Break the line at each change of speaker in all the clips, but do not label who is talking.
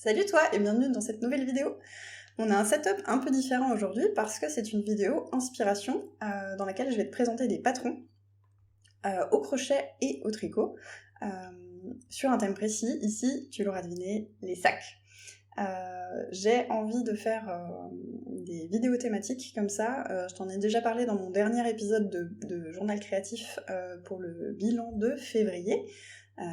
Salut toi et bienvenue dans cette nouvelle vidéo. On a un setup un peu différent aujourd'hui parce que c'est une vidéo inspiration dans laquelle je vais te présenter des patrons au crochet et au tricot sur un thème précis. Ici, tu l'auras deviné, les sacs. J'ai envie de faire des vidéos thématiques comme ça. Je t'en ai déjà parlé dans mon dernier épisode de journal créatif pour le bilan de février.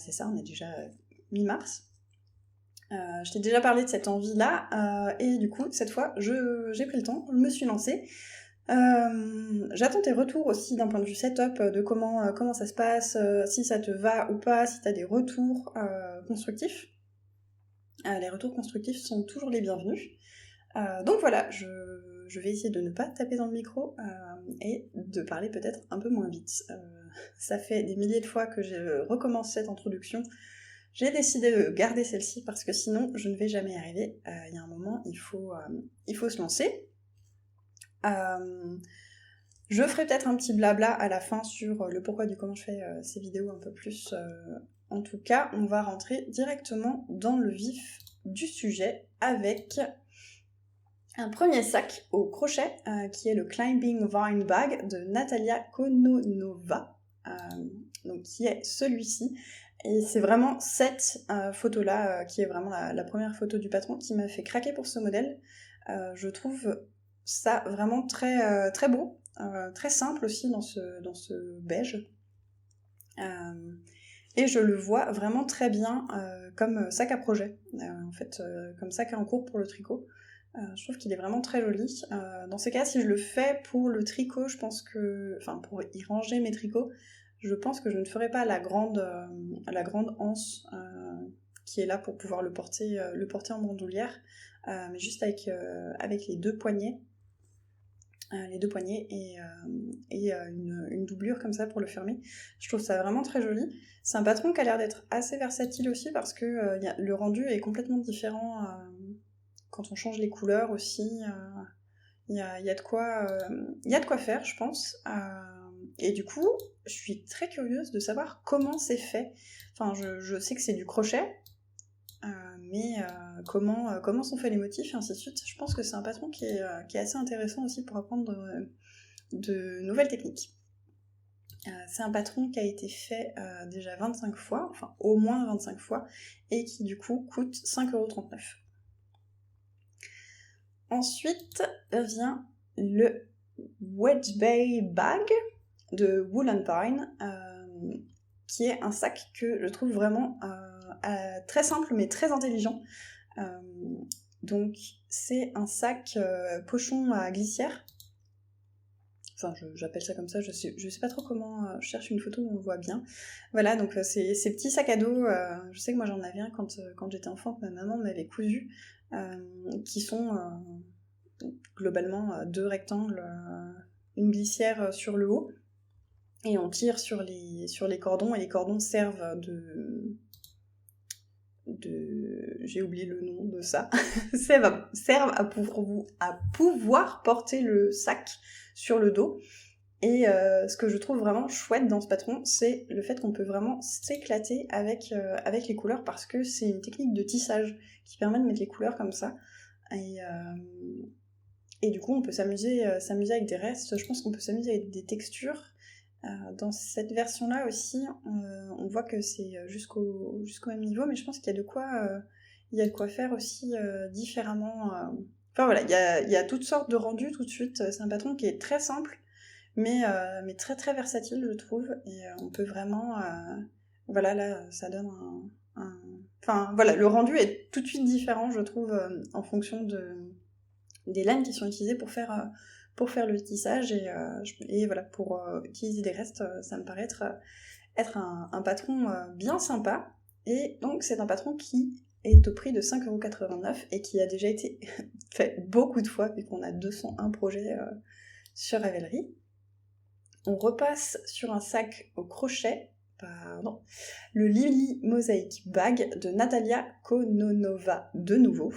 C'est ça, on est déjà mi-mars. Je t'ai déjà parlé de cette envie-là, et du coup, cette fois, j'ai pris le temps, je me suis lancée. J'attends tes retours aussi d'un point de vue setup, de comment ça se passe, si ça te va ou pas, si t'as des retours constructifs. Les retours constructifs sont toujours les bienvenus. Donc voilà, je vais essayer de ne pas taper dans le micro et de parler peut-être un peu moins vite. Ça fait des milliers de fois que je recommence cette introduction. J'ai décidé de garder celle-ci parce que sinon je ne vais jamais y arriver. Il y a un moment, il faut se lancer. Je ferai peut-être un petit blabla à la fin sur le pourquoi du comment je fais ces vidéos un peu plus. En tout cas, on va rentrer directement dans le vif du sujet avec un premier sac au crochet qui est le Climbing Vine Bag de Natalia Kononova, donc qui est celui-ci. Et c'est vraiment cette photo-là qui est vraiment la première photo du patron qui m'a fait craquer pour ce modèle. Je trouve ça vraiment très, très beau, très simple aussi dans ce beige. Et je le vois vraiment très bien comme sac à projet, en fait, comme sac en cours pour le tricot. Je trouve qu'il est vraiment très joli. Dans ces cas, si je le fais pour le tricot, je pense que... Enfin, pour y ranger mes tricots, je pense que je ne ferai pas la grande anse qui est là pour pouvoir le porter en bandoulière, mais juste avec les deux poignets. Et une doublure comme ça pour le fermer. Je trouve ça vraiment très joli. C'est un patron qui a l'air d'être assez versatile aussi parce que le rendu est complètement différent quand on change les couleurs aussi. Il y a de quoi faire, je pense. Et du coup, je suis très curieuse de savoir comment c'est fait. Enfin, je sais que c'est du crochet, mais comment sont faits les motifs et ainsi de suite. Je pense que c'est un patron qui est assez intéressant aussi pour apprendre de nouvelles techniques. C'est un patron qui a été fait déjà 25 fois, enfin au moins 25 fois, et qui du coup coûte 5,39€. Ensuite vient le Wedge Bay Bag de Wool & Pine, qui est un sac que je trouve vraiment très simple mais très intelligent. Donc c'est un sac pochon à glissière. Enfin, j'appelle ça comme ça, je sais pas trop comment, je cherche une photo où on le voit bien. Voilà, donc ces petits sacs à dos, je sais que moi j'en avais un quand j'étais enfant, que ma maman m'avait cousu, qui sont globalement deux rectangles, une glissière sur le haut, et on tire sur les cordons, et les cordons servent j'ai oublié le nom de ça, servent à pouvoir porter le sac sur le dos. Et ce que je trouve vraiment chouette dans ce patron, c'est le fait qu'on peut vraiment s'éclater avec les couleurs, parce que c'est une technique de tissage qui permet de mettre les couleurs comme ça. Et du coup, on peut s'amuser avec des restes. Je pense qu'on peut s'amuser avec des textures. Dans cette version-là aussi, on voit que c'est jusqu'au même niveau, mais je pense qu'il y a de quoi faire aussi différemment. Enfin voilà, il y a toutes sortes de rendus tout de suite. C'est un patron qui est très simple, mais très très versatile, je trouve. Et on peut vraiment... voilà, là, ça donne Enfin voilà, le rendu est tout de suite différent, je trouve, en fonction des laines qui sont utilisées pour faire le tissage, et voilà, pour utiliser des restes, ça me paraît être un patron bien sympa. Et donc c'est un patron qui est au prix de 5,89€ et qui a déjà été fait beaucoup de fois, puisqu'on a 201 projets sur Ravelry. On repasse sur un sac au crochet, le Lily Mosaic Bag de Natalia Kononova, de nouveau.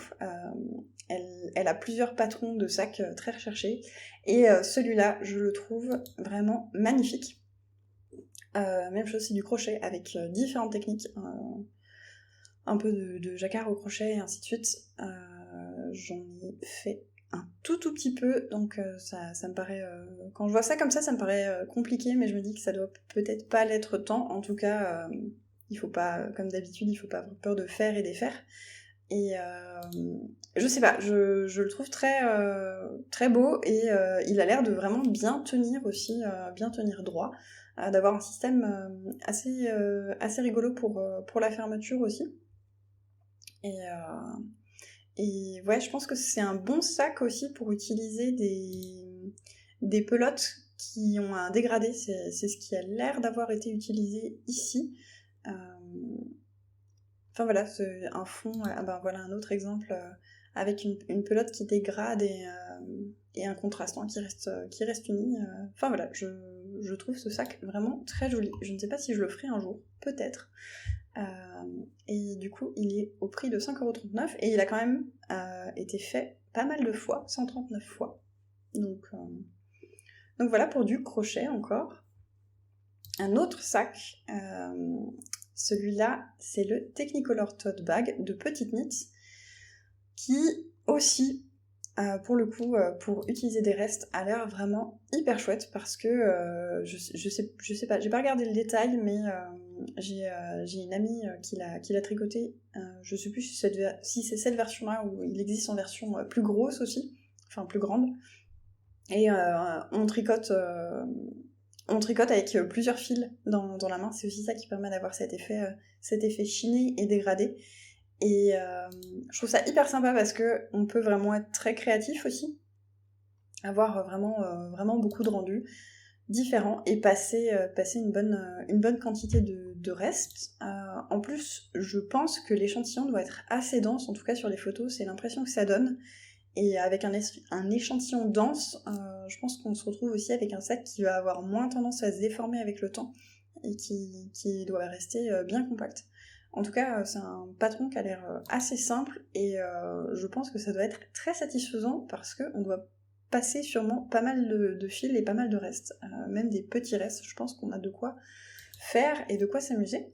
Elle a plusieurs patrons de sacs très recherchés, et celui-là, je le trouve vraiment magnifique. Même chose, c'est du crochet avec différentes techniques. un peu de jacquard au crochet et ainsi de suite. J'en ai fait un tout petit peu, donc ça me paraît... quand je vois ça comme ça me paraît compliqué, mais je me dis que ça doit peut-être pas l'être tant. En tout cas, il faut pas, comme d'habitude, il faut pas avoir peur de faire et défaire. Et je sais pas, je le trouve très beau, et il a l'air de vraiment bien tenir aussi, bien tenir droit, d'avoir un système assez rigolo pour la fermeture aussi. Et ouais, je pense que c'est un bon sac aussi pour utiliser des pelotes qui ont un dégradé. C'est ce qui a l'air d'avoir été utilisé ici. Enfin voilà, c'est un fond, voilà un autre exemple avec une pelote qui dégrade et un contrastant qui reste uni. Enfin voilà, je trouve ce sac vraiment très joli. Je ne sais pas si je le ferai un jour, peut-être. Et du coup, il est au prix de 5,39€ et il a quand même été fait pas mal de fois, 139 fois. Donc voilà pour du crochet encore. Un autre sac, celui-là, c'est le Technicolor Tote Bag de Petite Knit, qui aussi, pour le coup, pour utiliser des restes, a l'air vraiment hyper chouette, parce que je sais pas, j'ai pas regardé le détail, mais j'ai une amie qui l'a tricoté. Je sais plus si c'est cette version-là, ou il existe en version plus grosse aussi, enfin plus grande. Et on tricote avec plusieurs fils dans la main. C'est aussi ça qui permet d'avoir cet effet chiné et dégradé. Et je trouve ça hyper sympa parce que on peut vraiment être très créatif aussi, avoir vraiment beaucoup de rendus différents et passer une bonne quantité de restes. En plus, je pense que l'échantillon doit être assez dense, en tout cas sur les photos, c'est l'impression que ça donne. Et avec un échantillon dense, je pense qu'on se retrouve aussi avec un sac qui va avoir moins tendance à se déformer avec le temps et qui doit rester bien compact. En tout cas, c'est un patron qui a l'air assez simple, et je pense que ça doit être très satisfaisant parce qu'on doit passer sûrement pas mal de fils et pas mal de restes, même des petits restes. Je pense qu'on a de quoi faire et de quoi s'amuser.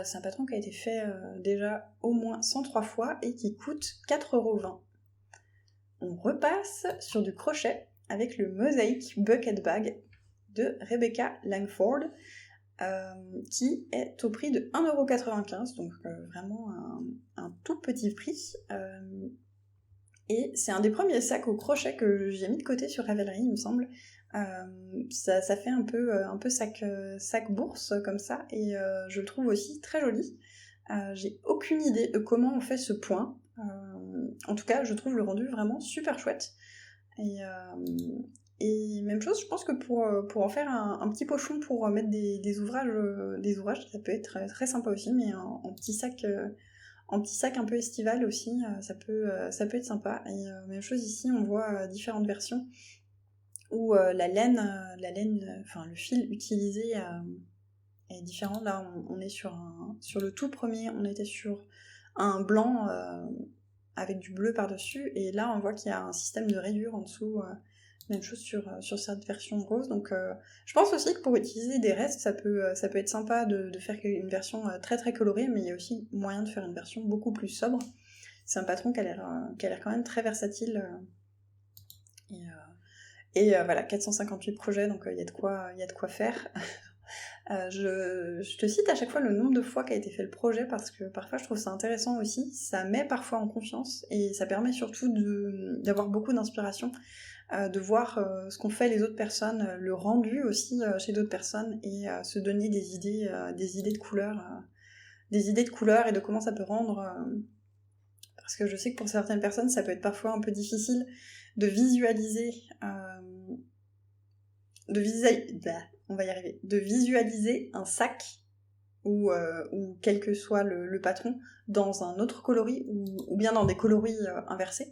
C'est un patron qui a été fait déjà au moins 103 fois et qui coûte 4,20€. On repasse sur du crochet avec le Mosaic Bucket Bag de Rebecca Langford, qui est au prix de 1,95€, donc vraiment un tout petit prix. Et c'est un des premiers sacs au crochet que j'ai mis de côté sur Ravelry, il me semble. Ça fait un peu sac bourse comme ça, et je le trouve aussi très joli. J'ai aucune idée de comment on fait ce point. En tout cas, je trouve le rendu vraiment super chouette. Et même chose, je pense que pour en faire un petit pochon pour mettre des ouvrages, ça peut être très, très sympa aussi, mais en petit sac un peu estival aussi, ça peut être sympa. Et même chose ici, on voit différentes versions où la laine, enfin le fil utilisé est différent. Là, on est sur le tout premier, on était sur un blanc avec du bleu par-dessus, et là on voit qu'il y a un système de rayures en dessous. Même chose sur cette version rose. Donc je pense aussi que pour utiliser des restes, ça peut être sympa de faire une version très très colorée, mais il y a aussi moyen de faire une version beaucoup plus sobre. C'est un patron qui a l'air quand même très versatile. Et voilà, 458 projets, donc il y a de quoi faire. Je te cite à chaque fois le nombre de fois qu'a été fait le projet, parce que parfois je trouve ça intéressant aussi. Ça met parfois en confiance, et ça permet surtout d'avoir beaucoup d'inspiration. De voir ce qu'ont fait les autres personnes, le rendu aussi chez d'autres personnes, et se donner des idées de couleurs, et de comment ça peut rendre, parce que je sais que pour certaines personnes ça peut être parfois un peu difficile de visualiser de visualiser un sac ou quel que soit le patron dans un autre coloris, ou bien dans des coloris inversés.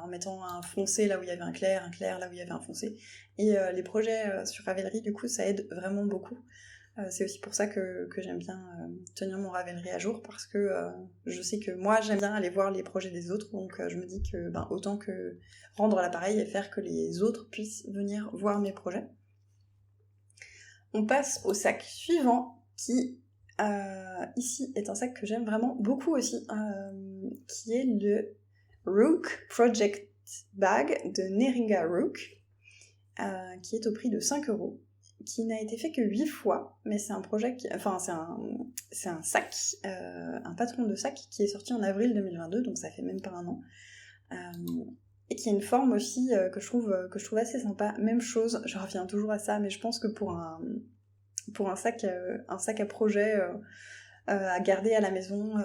En mettant un foncé là où il y avait un clair là où il y avait un foncé. Et les projets sur Ravelry, du coup, ça aide vraiment beaucoup. C'est aussi pour ça que j'aime bien tenir mon Ravelry à jour, parce que je sais que moi, j'aime bien aller voir les projets des autres, donc je me dis que autant que rendre l'appareil et faire que les autres puissent venir voir mes projets. On passe au sac suivant, qui Ici est un sac que j'aime vraiment beaucoup aussi, qui est le Rook Project Bag de Neringa Rook, qui est au prix de 5€, qui n'a été fait que 8 fois, mais c'est un projet c'est un sac, un patron de sac qui est sorti en avril 2022, donc ça fait même pas un an, et qui a une forme aussi que je trouve assez sympa. Même chose, je reviens toujours à ça, mais je pense que pour un sac à projet à garder à la maison,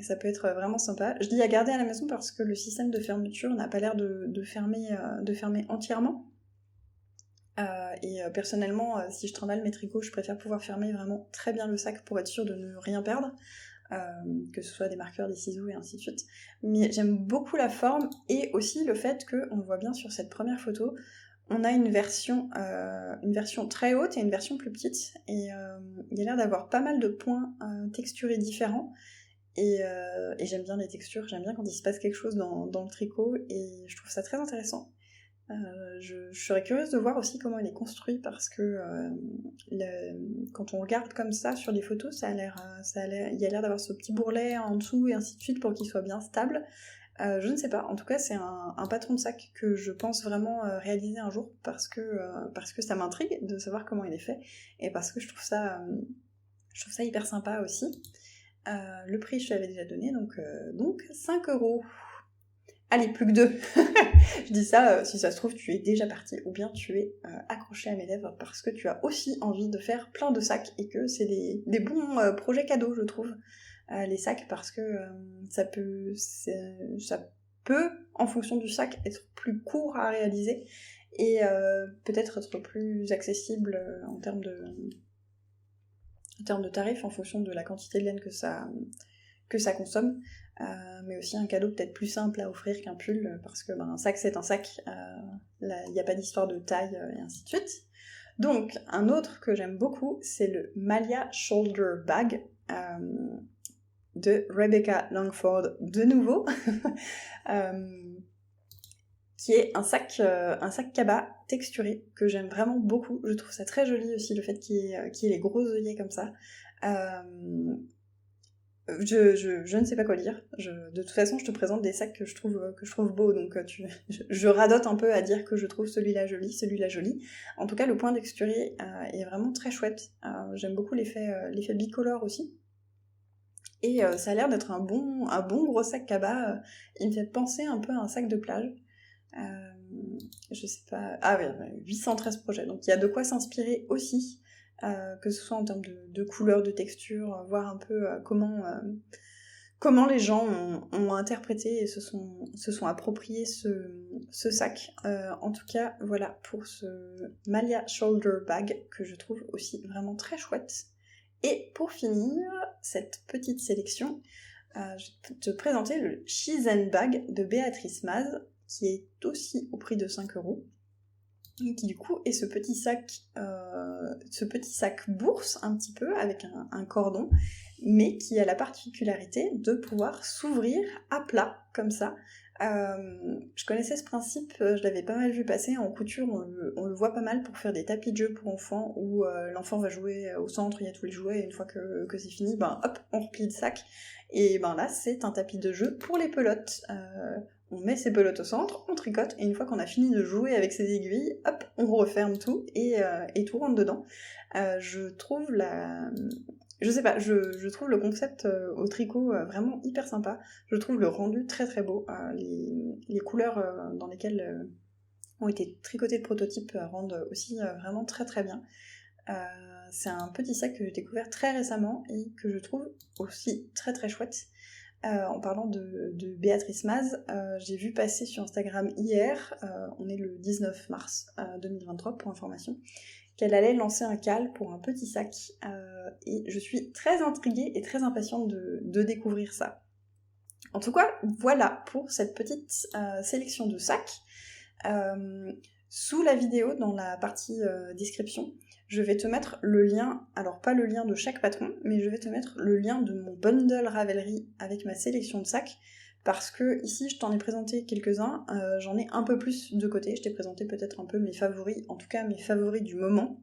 ça peut être vraiment sympa. Je dis à garder à la maison parce que le système de fermeture n'a pas l'air de fermer entièrement. Personnellement, si je trimballe mes tricots, je préfère pouvoir fermer vraiment très bien le sac pour être sûre de ne rien perdre, que ce soit des marqueurs, des ciseaux et ainsi de suite. Mais j'aime beaucoup la forme et aussi le fait qu'on voit bien sur cette première photo, on a une version très haute et une version plus petite, et il y a l'air d'avoir pas mal de points texturés différents, et j'aime bien les textures, j'aime bien quand il se passe quelque chose dans le tricot, et je trouve ça très intéressant. Je serais curieuse de voir aussi comment il est construit, parce que quand on regarde comme ça sur les photos, il y a l'air d'avoir ce petit bourrelet en dessous et ainsi de suite pour qu'il soit bien stable. Je ne sais pas, en tout cas c'est un patron de sac que je pense vraiment réaliser un jour, parce que ça m'intrigue de savoir comment il est fait, et parce que je trouve ça hyper sympa aussi. Le prix je te l'avais déjà donné, donc 5€. Allez, plus que 2. Je dis ça, si ça se trouve, tu es déjà parti, ou bien tu es accroché à mes lèvres parce que tu as aussi envie de faire plein de sacs, et que c'est des bons projets cadeaux, je trouve, les sacs, parce que ça peut, en fonction du sac, être plus court à réaliser, et peut-être être plus accessible en termes de tarifs, en fonction de la quantité de laine que ça consomme. Mais aussi un cadeau peut-être plus simple à offrir qu'un pull, parce que un sac c'est un sac, il n'y a pas d'histoire de taille et ainsi de suite. Donc un autre que j'aime beaucoup, c'est le Malia Shoulder Bag de Rebecca Langford de nouveau, qui est un sac cabas texturé que j'aime vraiment beaucoup. Je trouve ça très joli aussi, le fait qu'il y ait les gros œillets comme ça. Je ne sais pas quoi dire. De toute façon, je te présente des sacs que je trouve beaux, donc je radote un peu à dire que je trouve celui-là joli. En tout cas, le point texturé est vraiment très chouette. J'aime beaucoup l'effet bicolore aussi. Et ça a l'air d'être un bon gros sac cabas. Il me fait penser un peu à un sac de plage. Je sais pas... Ah oui, 813 projets, donc il y a de quoi s'inspirer aussi. Que ce soit en termes de couleur, de texture, voir un peu comment les gens ont interprété et se sont appropriés ce sac. En tout cas, voilà pour ce Malia Shoulder Bag, que je trouve aussi vraiment très chouette. Et pour finir cette petite sélection, je vais te présenter le Shizen Bag de Béatrice Maz, qui est aussi au prix de 5€. Qui du coup est ce petit sac bourse un petit peu avec un cordon, mais qui a la particularité de pouvoir s'ouvrir à plat comme ça. Je connaissais ce principe, je l'avais pas mal vu passer en couture, on le voit pas mal pour faire des tapis de jeu pour enfants, où l'enfant va jouer au centre, il y a tous les jouets, et une fois que c'est fini, hop, on replie le sac, et là c'est un tapis de jeu pour les pelotes. On met ses pelotes au centre, on tricote, et une fois qu'on a fini de jouer avec ses aiguilles, hop, on referme tout, et tout rentre dedans. Je trouve je trouve le concept au tricot vraiment hyper sympa. Je trouve le rendu très très beau. Les couleurs dans lesquelles ont été tricotées de prototypes rendent aussi vraiment très très bien. C'est un petit sac que j'ai découvert très récemment et que je trouve aussi très très chouette. En parlant de Béatrice Maz, j'ai vu passer sur Instagram hier, on est le 19 mars 2023 pour information, qu'elle allait lancer un call pour un petit sac, et je suis très intriguée et très impatiente de découvrir ça. En tout cas, voilà pour cette petite sélection de sacs. Sous la vidéo, dans la partie description, je vais te mettre le lien, alors pas le lien de chaque patron, mais je vais te mettre le lien de mon bundle Ravelry avec ma sélection de sacs, parce que ici je t'en ai présenté quelques-uns, j'en ai un peu plus de côté, je t'ai présenté peut-être un peu mes favoris, en tout cas mes favoris du moment,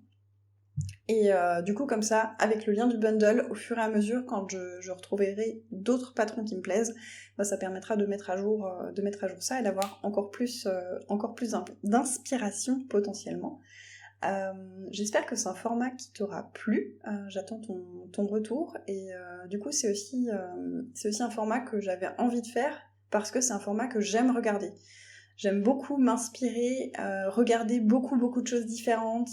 Et du coup, comme ça, avec le lien du bundle, au fur et à mesure, quand je retrouverai d'autres patrons qui me plaisent, bah, ça permettra de mettre à jour ça et d'avoir encore plus d'inspiration potentiellement. J'espère que c'est un format qui t'aura plu. J'attends ton retour. Et du coup, c'est aussi un format que j'avais envie de faire parce que c'est un format que j'aime regarder. J'aime beaucoup m'inspirer, regarder beaucoup de choses différentes,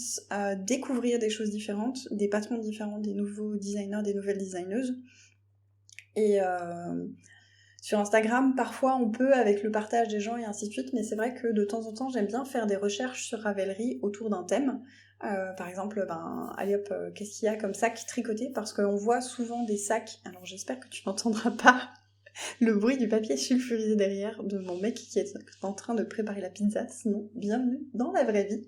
découvrir des choses différentes, des patrons différents, des nouveaux designers, des nouvelles designeuses. Et sur Instagram, parfois on peut avec le partage des gens et ainsi de suite, mais c'est vrai que de temps en temps, j'aime bien faire des recherches sur Ravelry autour d'un thème. Par exemple, allez hop, qu'est-ce qu'il y a comme sac tricoté? Parce qu'on voit souvent des sacs, alors j'espère que tu n'entendras pas le bruit du papier sulfurisé derrière de mon mec qui est en train de préparer la pizza, sinon bienvenue dans la vraie vie.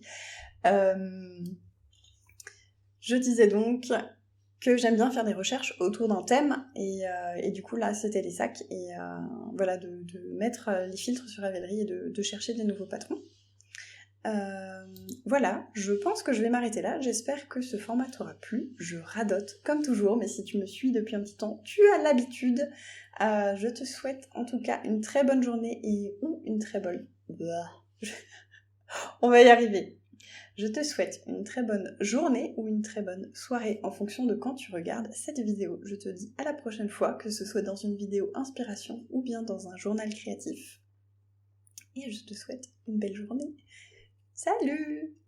Je disais donc que j'aime bien faire des recherches autour d'un thème, et du coup là c'était les sacs, et voilà, de mettre les filtres sur Ravelry et de chercher des nouveaux patrons. Voilà, je pense que je vais m'arrêter là, j'espère que ce format t'aura plu, je radote comme toujours, mais si tu me suis depuis un petit temps, tu as l'habitude. Je te souhaite en tout cas une très bonne journée ou une très bonne... On va y arriver. Je te souhaite une très bonne journée ou une très bonne soirée en fonction de quand tu regardes cette vidéo. Je te dis à la prochaine fois, que ce soit dans une vidéo inspiration ou bien dans un journal créatif. Et je te souhaite une belle journée. Salut!